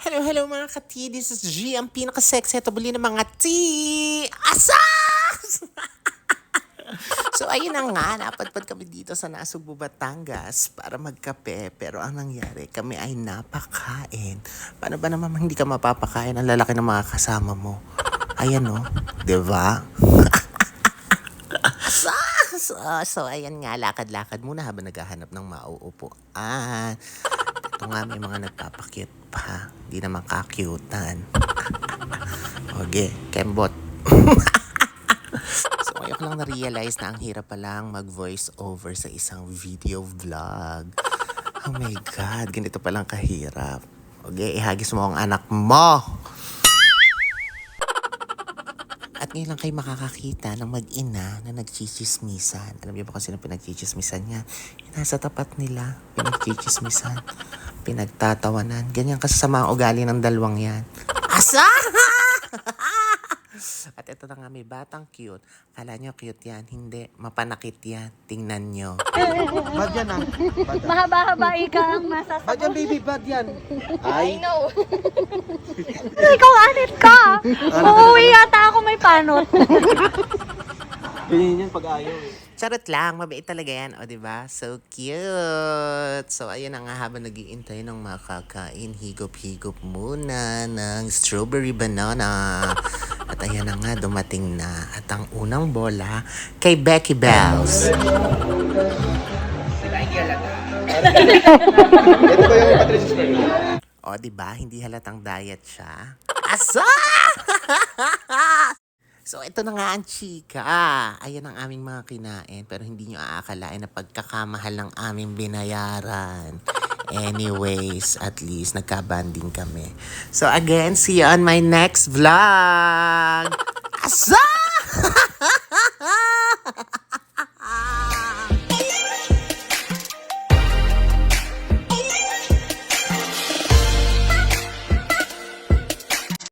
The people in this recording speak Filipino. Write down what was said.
Hello, hello mga ka-T. This is G, ang pinaka-sexy at abuli ng mga T. Asas! So ayun na nga, napadpad kami dito sa Nasugbu, Batangas para magkape. Pero ang nangyari, kami ay napakain. Paano ba naman hindi ka mapapakain ang lalaki ng mga kasama mo? Ayan o, diba? So ayan nga, lakad-lakad muna habang naghahanap ng mauupuan. Ito nga, may mga nagpapakyut pa. Di naman kakyutan. Okay, kembot. So, ngayon ko lang na-realize na ang hirap palang mag-voice over sa isang video vlog. Oh my God, ganito palang kahirap. Okay, ihagis mo ang anak mo. At ngayon lang kayo makakakita ng mag-ina na nagchichismisan. Alam niyo ba kung sino pinagchichismisan niya? Nasa tapat nila, pinagchichismisan, pinagtatawanan. Ganyan kasama ang ugali ng dalawang yan. Asa! At ito na nga, may batang cute. Kala nyo cute yan. Hindi, mapanakit yan. Tingnan nyo. Bad yan ah. Bad ah. Mahaba-haba ika ang masasagot. Bad yan baby, bad yan. I know. Ikaw anit ka. Uuwi yata ako may panot. Ganyan yan pag ayaw eh. Charot lang, mabait talaga yan. O, diba? So cute! So, ayun na nga, habang nag-iintay ng makakain, higop-higop muna ng strawberry banana. At ayan na nga, dumating na. At ang unang bola kay Becky Bells. Ito ba yung Patricia Sperry? O, diba? Hindi halatang diet siya. Asa! So, ito na nga ang chika. Ayan ang aming mga kinain. Pero hindi nyo aakalain na pagkakamahal ng aming binayaran. Anyways, at least nagka-banding kami. So, again, see you on my next vlog. Asa!